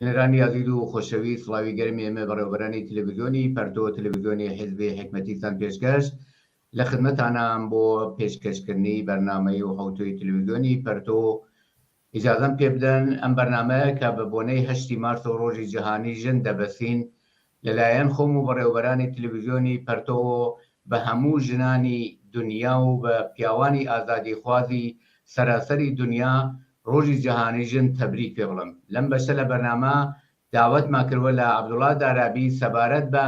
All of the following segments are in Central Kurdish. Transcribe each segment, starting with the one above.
نێرانی یازید و خۆشەوی سڵاوی گەرمی ئێمە بەڕێوەبەرانی تەلەڤیزیۆنی پەرتۆ تەلەڤیزیۆنی حیزبی حکمەتیستان پێشکەش لە خدمەتانان بۆ پێشکەشکردنی بەرنامەی و هەوتۆی تەلەڤیزیۆنی پەرتۆ. ئیجازەم پێ بدەن ئەم بەرنامەیە کە بە بۆنەی 8 مارس و ڕۆژی جیهانی ژن دەبەسین لەلایەن خۆم و بەڕێوەبەرانی تەلەڤیزیۆنی پەرتۆ بە هەموو ژنانی دنیا و بە پیاوانی ئازادیخوازی سەراسەری دنیا ڕۆژی جیهانی ژن تەبریک پێ بڵم. لەم بەشە لە بەرنامە داوەتمان کردوە لە عەبدوڵڵا دارابی سەبارەت بە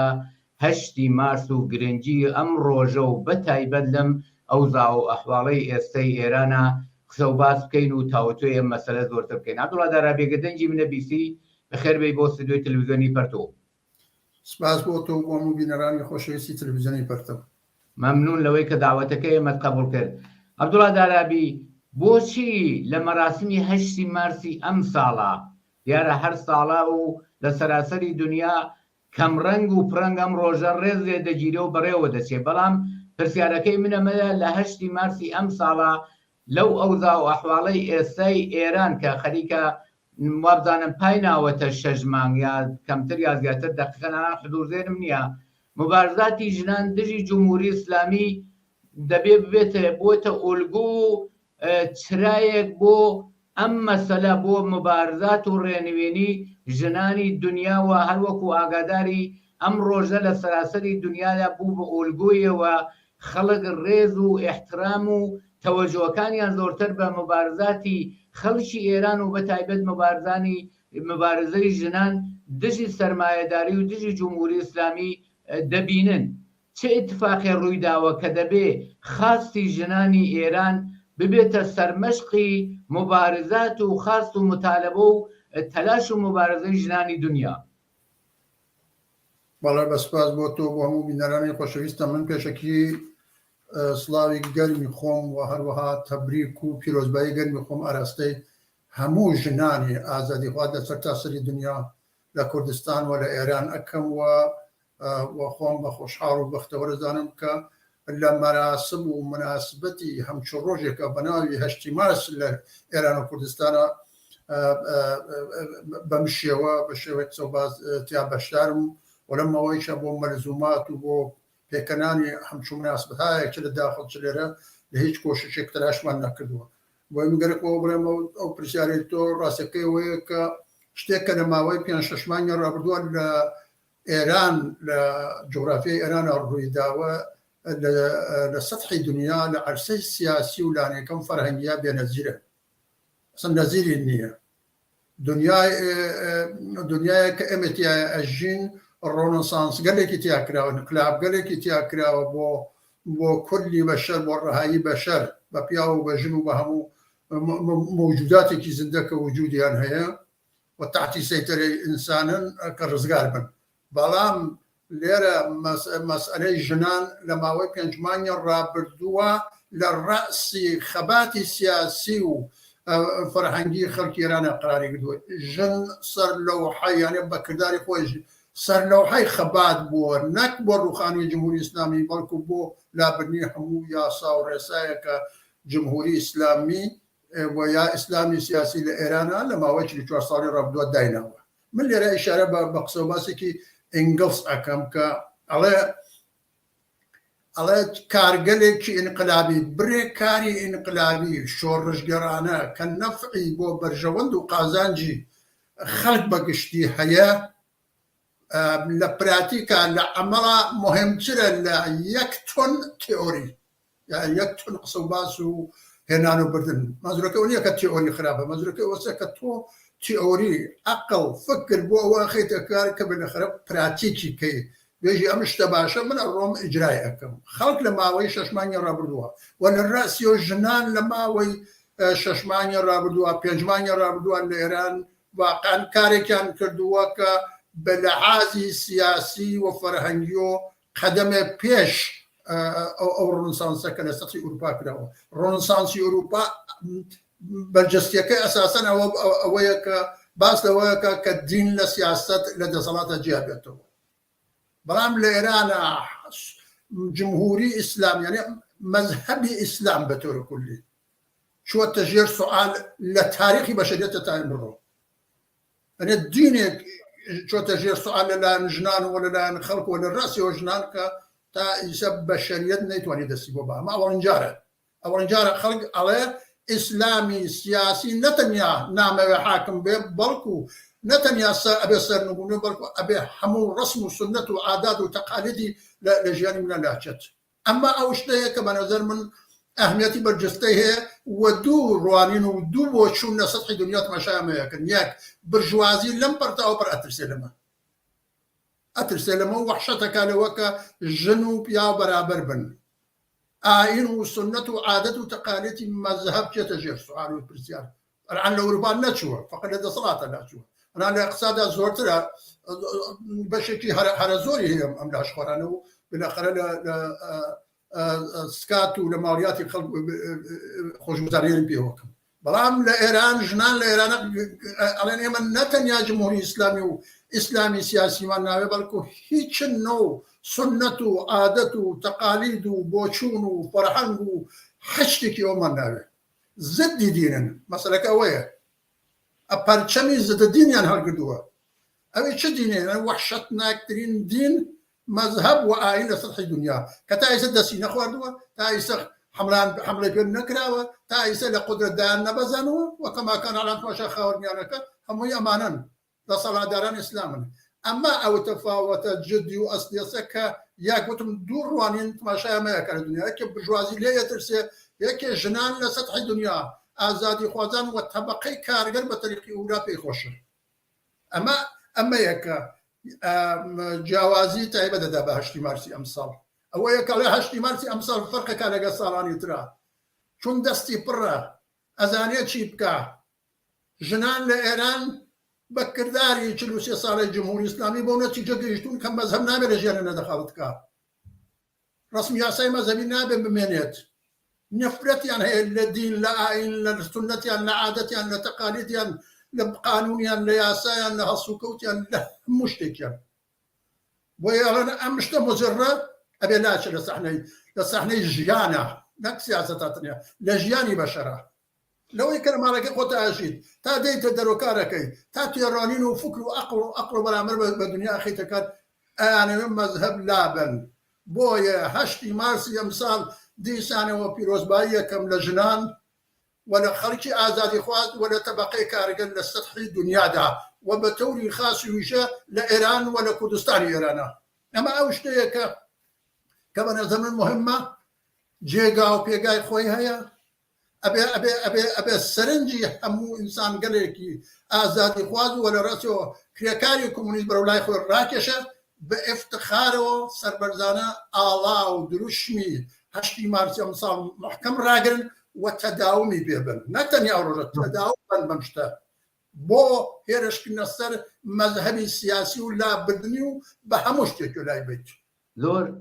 8 مارس و گرنگی ئەم ڕۆژە و بەتایبەت لەم ئەوزاع و ئەحواڵەی ئێستەی ئێرانە قسە و باس بکەین و تاوتوێ ئەم مەسەلە زۆرتر بکەین. عەبدوڵڵا دارابی گەدەنجی منەبیسی بەخێربێی بۆ ستودیۆی تەلەڤیزیۆنی پەرتۆ. سپاس بۆ تۆ بۆ هەموو بینەرانی خۆشەویستی تەلەڤیزیۆنی پەرتۆ. مەمنون لەوەی کە داوەتەکەی ئێمەت قبوڵ کرد. عەبدوڵڵا دارابی بۆچی لە مەراسمی 8 مارسی ئەم ساڵە دیارە هەر ساڵە و لە سەراسەری دنیا کەمڕەنگ و پڕەنگ ئەم ڕۆژە ڕێزێ دەگیرێ و بەڕێوە دەچێت، بەڵام پرسیارەکەی منەمەیە لە 8 مارسی ئەم ساڵە لەو ئەوزاع و ئەحواڵەی ئێستای ئێران کە خەریکە وابزانم پای ناوەتە 6 مانگ یا کەمتر یا زیاتر دەقیقەنان حدوورزێنم نییە، مبارزاتی ژنان دژی جمهوری ئیسلامی دەبێ ببێتە بۆتە ئۆلگۆ و چرایەک بۆ ئەم مەسەلە بۆ مبارزات و ڕێنوێنی ژنانی دنیا و هەروەکو ئاگاداری ئەم ڕۆژە لە سەراسەری دنیادا بوو بە ئۆلگۆیەوە خەڵک ڕێز و احترام و تەوەجۆکانیان زۆرتر بە مبارزاتی خەڵکی ئێران و بەتایبەت مبارزەی ژنان دژی سەرمایەداری و دژی جمهوری ئیسلامی دەبینن. چه ئیتفاقی ڕوویداوە کە دەبێ خاستی ژنانی ئێران ببێتە سەرمەشقی مبارزات و خاست و متالبە و تەلاش و مبارزەی ژنانی دنیا؟ بەڵێ بەسپاس بۆ تۆ بۆ هەموو بینەرانی خۆشەویستە. من پێشەکی سڵاوی گەرمی خۆم و هەروەها تەبریک و پیرۆزبایی گەرمی خۆم ئاراستەی هەموو ژنانی ئازادیخوا لە سەرتاسەری دنیا لە کوردستان و لە ئێران ئەکەم و خۆم بە خۆشحاڵ و بەختەوەرە دەزانم کە لە مەراسم و مناسبەتی هەمچو ڕۆژێکە بەناوی 8 مارس لە ئێران و کوردستانە بەم شێوە بە شێوەیەک سەوباز تیا بەشدارم و لەمەوەیشە بۆ مەلزومات و بۆ پێکەنانی هەمچوو مناسبەتایەک چ لە داخڵ چ لێرە لە هیچ کۆششێک تەلاشمان نەکردووە. بۆی گەرەکەوە بڵێمە ئەو پرسیارەی تۆ ڕاستەکەی وەیە کە شتێککە لە ماوەی 5-6 مانگی ڕابردووە لە ئێران لە جغرافیای ئێرانە ڕوویداوە لە سەطحی دنیا لە عەرسەی سیاسی و لانەکەم فەرهەنگیە بێنەزیرە، ئەسڵ نەزیری نییە. دنیایە کە ئێمە تایە ئەژین ڕۆنەسانس گەلێکی تیاکراوە، انقلاب گەلێکی تیاکراوە بۆ کولی بەشەر، بۆ ڕەهایی بەشەر بە پیا و بە ژن و بە هەموو موجوداتێکی زیندەکە وجودیان هەیە و تحتی سەیطرەی ئینسانن کە ڕزگار بن. بەڵام لێرە مەسئلەی ژنان لە ماوەی 5 مانگی ڕابردووە لە ڕەسی خەباتی سیاسی و فەرهەنگی خەڵکی ئێرانە قراری کردووە. ژن سەر لەوحەی یانێ بە کرداری خۆی سەر لەوحەی خەبات بووە، نەک بۆ ڕوخانوی جمهوری ئیسلامی بەڵکو بۆ لابردنی هەموو یاسا و ڕێسایەکە جمهوری ئیسلامی و یا ئیسلامی سیاسی لە ئێرانە لە ماوەی 4 ساڵی ڕابردووە دایناوە. من لێرە ئیشارە بە قسە و باسێکی ئینگلس ئەەکەم کە ئەڵێ کارگەلێکی ئینقلابی برێ کاری ئینقلابی شۆڕژگەرانە کە نەفعی بۆ بەرژەوەند و قازانجی خەڵک بەگشتی هەیە لە پراتیکە لە ئەمەڵە مهمترە لە 1 تۆن تئۆری یا 1 تۆن قسە و باس و هێنان و بردن. مەزورەکە نییە کە تئۆری خراپە، مەزورەکە وەسە کە تۆ تئۆری عەقڵ فکر بۆ ئەوە خەیتە کار کە بەلەخەرە پراتیکی کەی بێژی ئەم شتە باشە من ئەڕۆم ئیجرای ئەەکەم. خەڵک لە ماوەی 6 مانگی ڕابردووە و لە ڕاستیەوە ژنان لە ماوەی 6 مانگی ڕابردووە 5 مانگی ڕابردووە لە ئێران واقعاً کارێکیان کردووە کە بە لەحاظی سیاسی و فەرهەنگی و قەدەمێ پێش ئەو ڕۆنسانسەکە لە سەطحی ئوروپا کراوە. ڕۆنسانسی ئوروپا بەرجەستیەکەی ئەساسەن ئەوەیە کە باس لەوەیەکە کە دین لە سیاست لە دەسەڵاتە جیا بێتەوە. بەڵام لە ئێرانە جمهوری ئیسلام یعنی مەذهبی ئیسلام بە تۆرە کولی چووەتە ژێر سوال لە تاریخی بەشەریەتە تا ئێمڕۆ. أنا دينك شو تجير سؤال لا نجنان ولا لا نخلق ولا الرأس وجنان تا يسب بشريتنا يتواني دسيبو بها ما أول جارة خلق عليه إسلامي سياسي نتنيا نعم حاكم بلكو نتنيا أبي صار نقول بلكو أبي حمو رسم وسنة وعادات وتقاليدي لجياني من اللهجات أما أوشتها كما نظر من أهميتي برجستيه ودو روانين ودو بوشون سطح دنيات مشايا يكن ياك برجوازي لم برتاو بر أترسلما وحشتك لوكا جنوب يا برابر بن آين وسنة وعادة وتقاليد مذهب يتجر سؤال والبرسيار الآن الأوروبا نتشوه فقد هذا صلاة نتشوه أنا الاقتصاد زورتها بشكي هرزوري هي أملاش خورانو بالآخر سكات ولماليات خلق خوش مزارين بيهوكم بلام لإيران جنان لإيران على من نتنيا جمهوري إسلامي سياسي وانا بلكو هيش نو سنته عادته تقاليده بوشونه فرحانه حشتك يوم النبي زد دينا مثلا كويه أبارشمي زد دين يعني هالقدوة أبي شو دينين وحشتنا كترين دين مذهب وآيين لسطح الدنيا كتايس الدسين خواردوا تايس حملة بين نكراوة تايس لقدرة دان نبزانوا وكما كان على تواشا خاورني أنا هم أمانا لصلاة داران إسلاما أما أو تفاوت جدي وأصلي سكا ياكوتم دور وانين تماشا ما يكال الدنيا يكي برجوازي ليه يترسي يكي جنان لسطح الدنيا آزادي خوازان وطبقي كارغر بطريقي أولى بيخوشر أما يكا جوازي تعيبة دابا هشتي مارسي أمصال أو يكا هشتي مارسي أمصال فرق كالغا صالاني ترى شون دستي برا أزانية تشيبكا جنان لإيران بكرداري 43 سال الجمهورية الإسلامية بونتي جديشتون كم مذهب نابي رجالنا دخلتك رسمي عصاي مذهبي نابي بمينيت نفرت يعني هي الدين لا آيين لا سنة يعني لا عادة يعني لا تقاليد يعني لا قانون يعني لا ياسا يعني لا سكوت يعني لا مشتك يعني ويانا أمشت مزرة أبي لاش لصحني جيانا نك سياسة تانية لجياني بشرة لو يكرم على قوت أجيد تا ديت دروكاركي تا تيرانين وفكر وأقرب بالأمر بالدنيا أخي تكاد أنا من مذهب لابن بويا هشتي مارسي أمثال دي سنة وبيروز باية كم لجنان ولا خلقي آزادي خواز ولا تبقي كارجل للسطحي الدنيا ده وبتوري خاص يوشا لإيران ولا كردستان إيران أما أوشتيك كمان زمن مهمة جيجا وبيجاي خوي هيا أبي السرنجي همو إنسان قالكي آزادي خواز ولا رأسه كريكاري كومونيست برولاي خوي راكشة بافتخاره سربرزانة الله ودروشمي هشتي مارسي أمصال محكم راقرن وتداومي بيبن نتنيا رجل تداوم بمشتا بو هيرش كنصر مذهبي سياسي ولا بدنيو بهمشتك ولا يبيت زور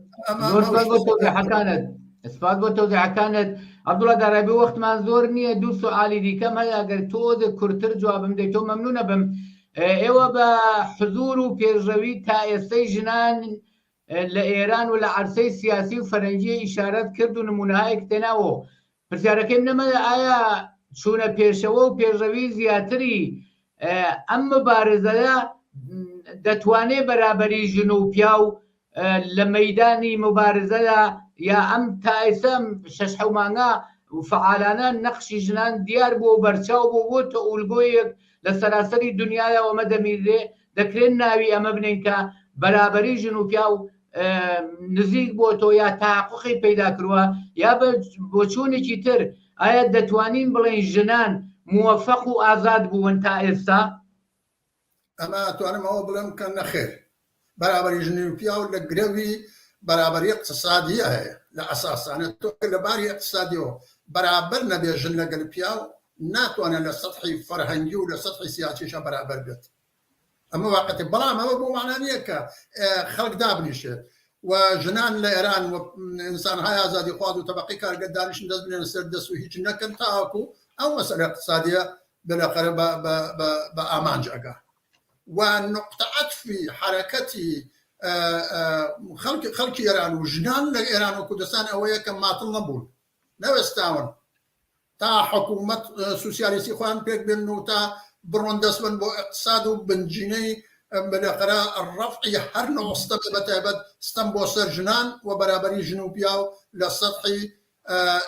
اسفاد بو توضيح كانت عبد الله دارابي وقت ما زورني دو سؤالي دي كم هيا اگر تو كرتر جوابم ديتو ممنونة بم ايوه بحضور وبيرجوي تايسي جنان لإيران ولا عرسي سياسي وفرنجي إشارات كردو نمونهاي كتناو پرسیارەکەی نەمەدا ئایا چوونە پێشەوە و پێشەوی زیاتری ئەم مبارزەیە دەتوانێت بەرابەری ژن و پیا و لە مەیدانی مبارزەدا یا ئەم تایسە شەش حەو مانگە و فعالانە نەخشی ژنان دیار بوو بەرچاو بوو بۆتە ئولگۆیەک لە سەراسەری دنیاەوە ئەمە دەمیرێ دەکرێت ناوی ئەمە بنین کە بەرابەری ژن و پیا و نزیک بۆ تۆ یا تاحقوقی پەیدا کردووە یا بۆ چوونێکی تر ئایا دەتوانین بڵێن ژنان موفق و ئازاد بوون تا ئێستا؟ ئەمە توانم ئەوە بڵێم کە نەخێر بەرابەری ژنی و پیا و لە گرەوی بەرابەری اقتصادی هەیە لە ئەساسانە تۆ لەباری اقتصادیەوە بەرابەر نەبێ ژن لەگەڵ پیا و ناتوانێت لە سەطحی فەرهەنگی و لە سەطحی سیاسیشە بەرابەر بێت أما وقت بلام هذا مو معناه نيكا خلق دابنيش وجنان لإيران وإنسان هاي آزادي خواد وتبقي كار قدانيش ندز من السردس وهيج نكن تاكو أو مسألة اقتصادية بالآخر بأمان جاكا ونقطة عطفي حركتي خلق إيران وجنان لإيران وكردستان أويا كما طلبون نوستاون تا حكومة سوسياليستي خوان بيك بينو تا بڕۆن دەستبن بۆ اقتصاد و بنجینەی بەلەقەرە ڕەفعی هەر نەوەستەبێ بەتایبەت ستەم بۆ سەر ژنان و بەرابەری ژن و پیا و لە سەطحی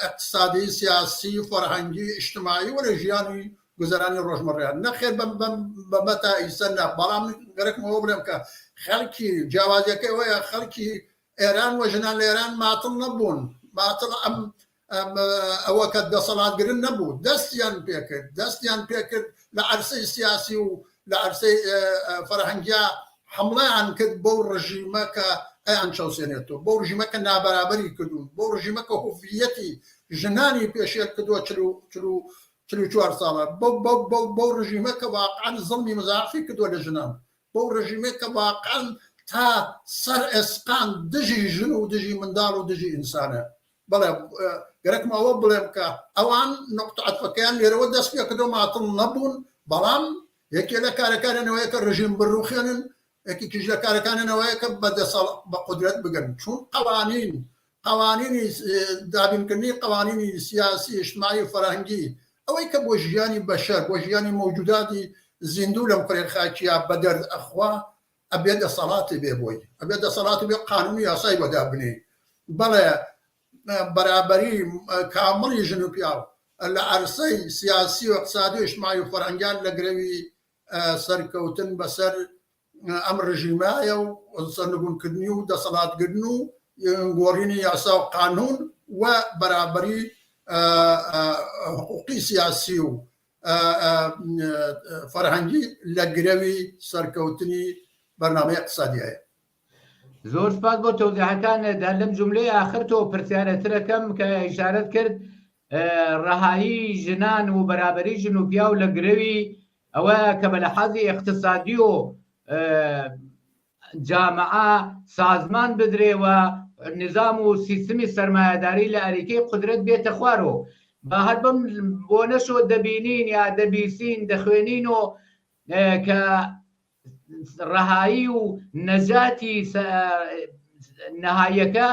اقتصادی سیاسی فەرهەنگی اجتماعی و لە ژیانی گوزەرانی ڕۆژمەڕەیان نەخێر بەمەتا ئیسەندا بەڵام گەرەکمەوە بڵێم کە خەڵکی جیاوازیەکەی وەیە خەڵکی ئێران و ژنان لە ئێران ماتڵ نەبوون ماتڵ ئەوە کە دەسەڵاتگرن نەبوو دەستیان پێکرد لە عەرسەی سیاسی و لە عەرسەی فەرهەنگیا حمڵەیان کرد بۆ ڕژیمە کە ئەیان چەوسێنێتەوە بۆ ڕژیمە کە نابەرابەری کردوون بۆ ڕژیمە کە هوڤیەتی ژنانی پێشێت کردووە 44 ساڵە بۆ ڕژیمە کە واقعاً زڵمی مزاعفی کردووە لە ژنان بۆ ڕژیمە کە واقعاً تا سەر ئێسقان دژی ژن و دژی منداڵ و دژی ئینسانە بەڵێ گەرەکم ئەوە بڵێم کە ئەوان نقطە عەتفەکەیان لێرەوە دەست پێ کردو ماتڵ نەبوون بەڵام یەکێ لە کارەکانەوەیە کە ڕژیم بڕوخێنن یەکێکیش لە کارەکانەوەیە کە بە قودرەت بگەن چون قوانینی دابینکردنی قوانینی سیاسی اجتماعی و فەرهەنگی ئەوەی کە بۆ ژیانی بەشەر بۆ ژیانی مەوجوداتی زیندوو لەم قرێن خاکیە بەدەرد ئەخوا ئەبێ دەسەڵاتی بێ بۆی ئەبێ دەسەڵاتی بێ قانونی یاسای وەدابنێ بەڵێ بەرابەری کامڵی ژن و پیاو لە عەرسەی سیاسی و اقتصادی و اجتماعی و فەرهەنگیان لە گرەوی سەرکەوتن بەسەر ئەم ڕژیمایە و سەرنگونکردنی و دەسەڵاتگرتن و گۆڕینی یاسا و قانون و بەرابەری حقوقی سیاسی و فەرهەنگی لە گرەوی سەرکەوتنی بەرنامەی اقتصادیایە. زۆر سپاس بۆ تەوزیحەکاندا لەم جوملەی ئاخر تۆ پرسیارەترەکەم کە ئیشارەت کرد ڕەهایی ژنان و بەرابەری ژن و پیا و لە گرەوی ئەوە کە بە لەحاظی اقتصادی و جامعە سازمان بدرێەوە نظام و سیستمی سەرمایه‌داری لە ئەریکەی قودرەت بێتە خوارەوە بە هەر بەم بۆ نەشۆ دەبینین یا دەبیسین دەخوێنین و کە ڕەهایی و نەجاتی نەهاییەکە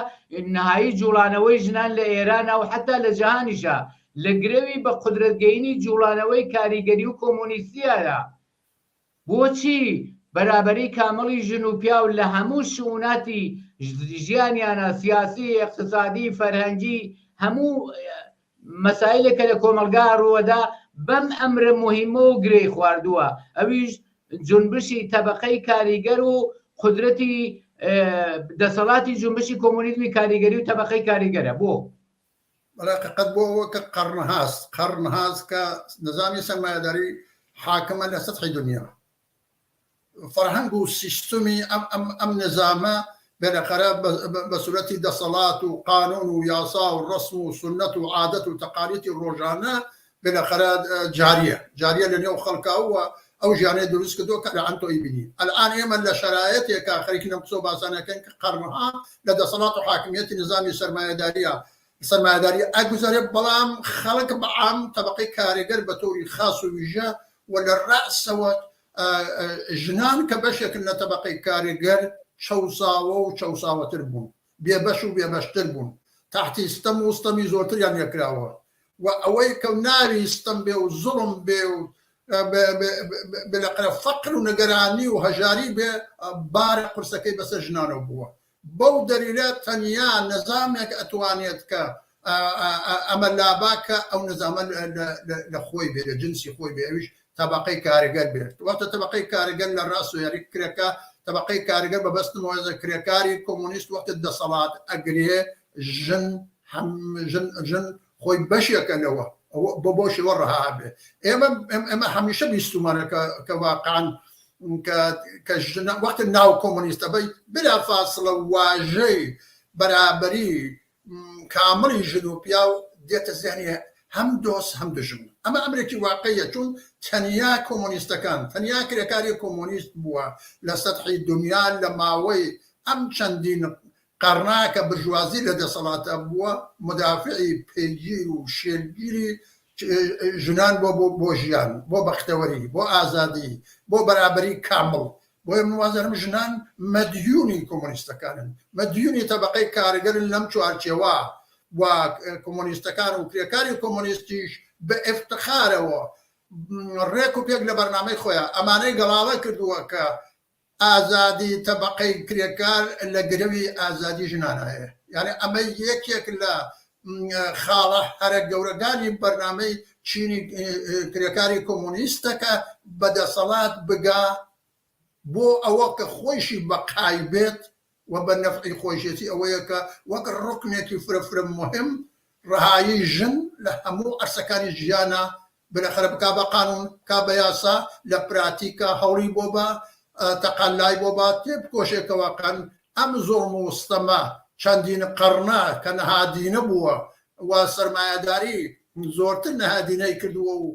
نەهایی جوڵانەوەی ژنان لە ئێرانە و حتا لە جەهانیشە لە گرەوی بە قودرەتگەیەنی جوڵانەوەی کاریگەری و کۆمۆنیستیایە بۆچی بەرابەری کامەڵی ژن و پیا و لە هەموو شووناتی ژیانیانە سیاسی اقتصادی فەرهەنگی هەموو مەسائلێکە لە کۆمەلگا ڕووەدا بەم ئەمرە مهمە و گرەی خواردووە ئەویش جنبشی تەبەقەی کاریگەر و قودرەتی دەسەڵاتی جنبشی کۆمۆنیزمی کاریگەری و تەبەقەی کاریگەرە بۆ بەلاقەت بۆ ئەوە کە قەرنهاست کە نظامی سەرمایه‌داری حاکمە لە سەطحی دنیا فەرهەنگ و سیستمی ئەم نظامە بێلەقەرە بە سورەتی دەسەڵات و قانون و یاسا و ڕسم و سنەت و عادەت و تەقالیدی ڕۆژانە بێلەقەرە جاریە لە نێو خەڵکاوە ئەو ژیانەی دروست کردووە کە لەعەن تۆی بینی ئەلئان ئێمە لە شەرایەتێکە خەریکی نەم قسە و باسانەکەن کە قەرنها لە دەسەڵات و حاکمیەتی نظامی سەرمایه‌داری ئەگوزارێت بەڵام خەڵک بەعام تەبەقەی کارێگەر بە تۆری خاص و ویژە و لە ڕەسەوە ژنان کە بەشێکن لە تەبەقەی کارێگەر چەوساوە و چەوساوەتر بوون بێبەش و بێبەشتر بوون تاحتی ستەم و ستەمی زۆرتریان یەکراوە و ئەوەی کە ناوی ستەم بێ و زوڵم بێ و بلقرا فقر و نەگەرانی و هەژاری بێ بارە قورسەکەی بەسەر ژنانەوە بووە بەو دەلیلە تەنیا نەزامێک ئەتوانێت کە ئەمە لاباکە ئەو نەزامە لە خۆی بێ لە جنسی خۆی بێ ئەویش تەبەقەی کارەگەر بێت واتە تەبەقەی کارەگەر لە ڕاست و یاری کرێکە تەبەقەی کارەگەر بە بەستمەوەزە کرێکاری کۆمۆنیست وەختە دەسەڵات ئەگرێ ژن خۆی بەشێکە لەوە بۆ بۆشەوە ڕەها بێ ئێمە هەمیشە بیستمانە کە واقعاً کە وەختە ناو کۆمۆنیستە بەی بلا فاصلە واژەی بەرابەری کامڵی ژن و پیا و دێتە زیانێ هەم دۆست هەم دژم ئەمە ئەمرێکی واقعیە چون تەنیا کۆمۆنیستەکان تەنیا کرێکاری کۆمۆنیست بووە لە سەطحی دنیا لە ماوەی ئەم چەندین قەرناکە برژوازی لە دەسەڵاتە بووە مدافعی پێگیر و شێرگیری ژنان بۆ ژیان بۆ بەختەوەری بۆ ئازادی بۆ بەرابەری کامڵ بۆیە منوازەرم ژنان مەدیونی کۆمۆنیستەکانن مەدیونی تەبەقەی کارگەرن لەم چوارچێوە و کۆمۆنیستەکان و کرێکاری کۆمۆنیستیش بە ئفتخارەوە ڕێک و پێک لە بەرنامەی خۆیان ئەمانەی گەڵاوە کردووە کە ئازادی تەبەقەی کرێکار لە گرەوی ئازادی ژنان هەیە یعنی ئەمە یەکێک لە خاڵە هەرە گەورەکانی بەرنامەی چینی کرێکاری کۆمونیستەکە بەدەسەڵات بگا بۆ ئەوە کە خۆیشی بەقای بێت و بە نەفعی خۆشیەتی ئەوەیە کە وەک ڕوکنێکی فرەفرە مهم ڕەهایی ژن لە هەموو ئەرسەکانی ژیانە بلەخرە بکا بە قانون کا بە یاسا لە پراتیکە هەوڵی بۆ بە تەقەلای بۆ بە تێبکۆشێکەوەکەن ئەم زۆڵم و وستەمە چەندین قەڕنا کە نەهادینە بووە و سەرمایەداری زۆرتر نەهادینەی کردووە و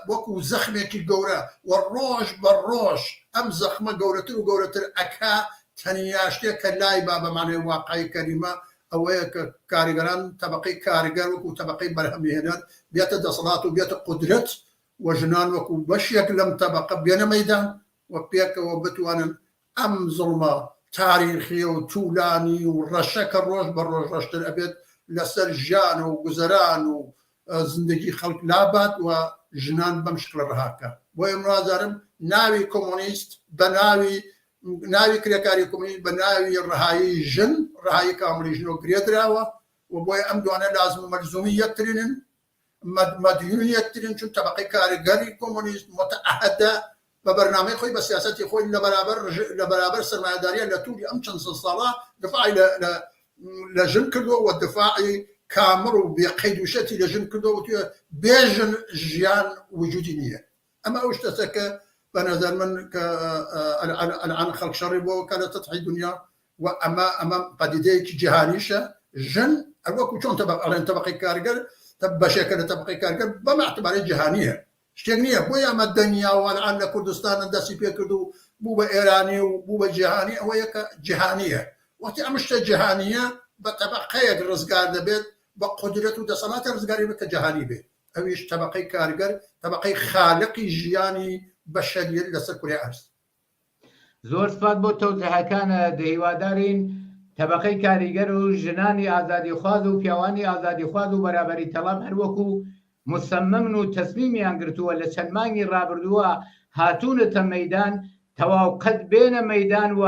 وەکو زەخمێکی گەورە و ڕۆژ بە ڕۆژ ئەم زەخمە گەورەتر و گەورەتر ئەکا تەنیا شتێک کە لای با بەمانەوەی واقعی کەریمە ئەوەیە کە کاریگەران تەبەقەی کارگەر وەکو تەبەقەی بەرهەمهێنەر بێتە دەسەڵات و بێتە قودرەت و ژنان وەکو بەشێک لەم تەبەقە بێنە مەیدان و پێکەوە بتوانن ئەم زوڵمە تاریخی و توولانی و ڕەشەکە ڕۆژ بە ڕۆژ ڕەشتر ئەبێت لەسەر ژیان و گوزەران و زندگی خەڵک لابات و ژنان بەم شکڵە ڕەهاکە بۆ ئێمڕازارم ناوی کۆمۆنیست بە ناوی کرێکاری کۆمۆنیست بە ناوی ڕەهایی ژن ڕەهایی کاملی ژنۆ گرێدراوە و بۆی ئەم دوانە لازم و مەلزومی یەکترینن مەدیون یەکترین چون تەبەقەی کارگەری کۆمۆنیست متعهدە بە بەرنامەی خۆی بە سیاسەتی خۆی لە بەرابەر سەرمایەداریە لە تووری ئەم چەند ساڵە دفاعی لە ژن کردووە و دفاعی کامڕ و بێقەید و شەتی لە ژن کردووە و بێژن ژیان وجودی نییە ئەمە ئەو شتەکە بە نەزەر من کە ئەلعان خەڵک شەڕی بۆ کە لە تەتحی دنیا و ئەمە پەدیدەیەکی جیهانیشە ژن وەکو چۆن ئەڵێن تەبەقەی کارگەر بەشێکە لە تەبەقەی کارگەر بەم اعتبارەی جیهانیە شتێک نییە بۆی ئەمە دەنیا و ئەلعان لە کوردستانە دەستی پێ کرد و بوو بە ئێرانی و بوو بە جیهانی ئەوەیە کە جیهانیە وەختی ئەم شتە جیهانیە بە تەبەقەیەک ڕزگار دەبێت بە قودرەت و دەسەڵاتە ڕزگاری بکە جیهانی بێت ئەویش تەبەقەی کارگەر تەبەقەی خالقی ژیانی بەشەریەت لەسەر کوڕی ئەرز زۆر سپاس بۆ تەوزیحەکانە دەهیوادارین تەبەقەی کاریگەر و ژنانی ئازادیخواز و پیاوانی ئازادیخواز و بەرابەری تەڵاب هەروەکو مسممن و تەسلیمیان گرتووە لە چەند مانگی ڕابردووە هاتوونەتە مەیدان تەواو قەت بێنە مەیدان و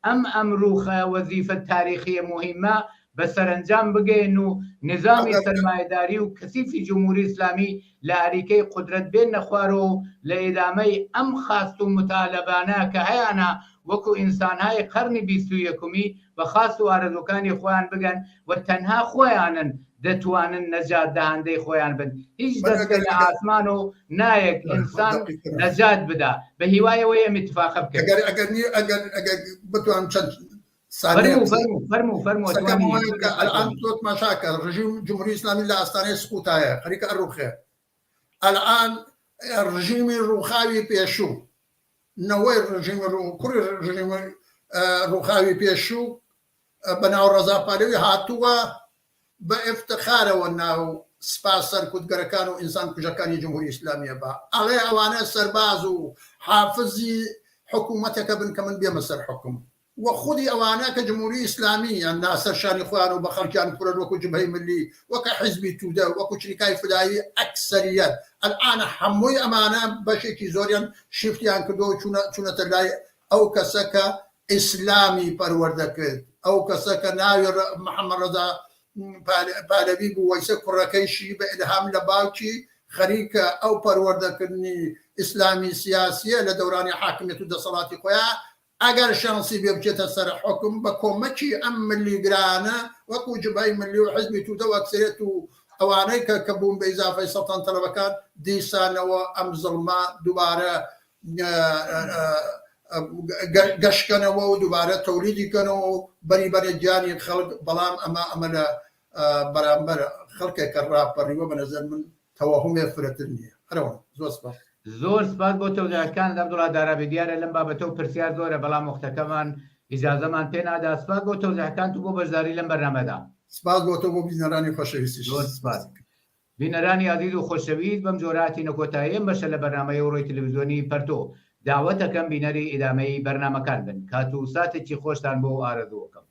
ئەم ئەمروخە وەزیفە تاریخیە مهمە بە سەرنجام بگەین و نظامی سەرمایەداری و کەسیفی جمهوری ئیسلامی لە ئەریکەی قودرەت بێنە خوارەوە و لە ئێدامەی ئەم خاست و متالەبانە کە هەیەە وەکو ئینسانهای قەرنی 21می بە خاست و ئارەزوەکانی خۆیان بگەن و تەنها خۆیانن دەتوانن نەجات دەهەندەی خۆیان بن هیچ دەستگە لە ئاسمان و نایەک ئینسان نەجات بدا بە هیوایەوەی ئەم اتفاقە بکەن ئەگەر بتوان چەند الآن صوت مشاكل رژیم جمهوری اسلامی لە ئاستانەی سقوطایە خەریکە ئەڕوخێ الآن ڕژیمی ڕووخاوی پێشوو نەوەی کوڕی ڕژیمی ڕووخاوی پێشوو بەناو ڕەزا پالەوی هاتووە بە ئفتخارەوە ناو سپاس سەرکوتگەرەکان و ئینسان کوژەکانی جمهوری ئیسلامیە بە ئەڵێ ئەوانە سەرباز و حافزی حکوومەتەکە بن کە من بێمە سەر حکوم وخودی ئەوانە کە جمهوری ئیسلامی یان ناسەر شانی خۆیان و بە خەڵکیان پورە وەکو جبهەی ملی وەکە حیزبی توودە وەکو چریکای فدایی ئەکسەریەت الآن هەمووی ئەمانە بەشێکی زۆریان شیفتیان کردو و چوونەتە لای ئەو کەسە کە ئیسلامی پەروەردە کرد ئەو کەسە کە ناوی محەممەد ڕەزا پالەوی بوو وەیسە کوڕەکەیشی بە ئیلهام لە باوکی خەریکە ئەو پەروەردەکردنی ئیسلامی سیاسیە لە دەورانی حاکمیت و دەسەڵاتی خۆیان ئەگەر شانسی بێ بچێتە سەر حکم بە کۆمەکی ئەم ملیگرانە وەکو جبهەی ملی و حیزبی توودە و ئەکسەریەت و ئەوانەی کە بوون بە ئیزافەی سەڵتان تەلەبەکان دیسانەوە ئەم زڵمە دووبارە گەشتکەنەوە و دووبارە تەولیدیکەنەوە و بەریبەرە گیانی خەڵک بەڵام ئەمە لە بەرامبەر خەڵکێکە ڕاپەڕیوە بە نەزەر من تەواهومێ فرەتر نییە هەرەوە زۆر سپاس زۆر سپاس بۆ تەوزیحەکان عەبدوڵڵا دارابی دیارە لەم بابەتە و پرسیار زۆرە بەڵام وەختەکەمان ئیجازەمان پێ نادا سپاس بۆ تەوزیحەکان و بۆ بەشداری لەم بەرنامەدا سپاس بۆ تۆ بۆ بینەرانی خۆشەویستی زۆر سپاس بینەرانی عەزیز و خۆشەویست بەم جۆراتی نەکۆتاییەم بەشە لە بەرنامەی ڕۆی تەلەڤیزیۆنی پەرتۆ داوەتەکەم بینەری ئیدامەی بەرنامەکان بن کات و ساتێکی خۆشتان بۆ ئارەزووەکەم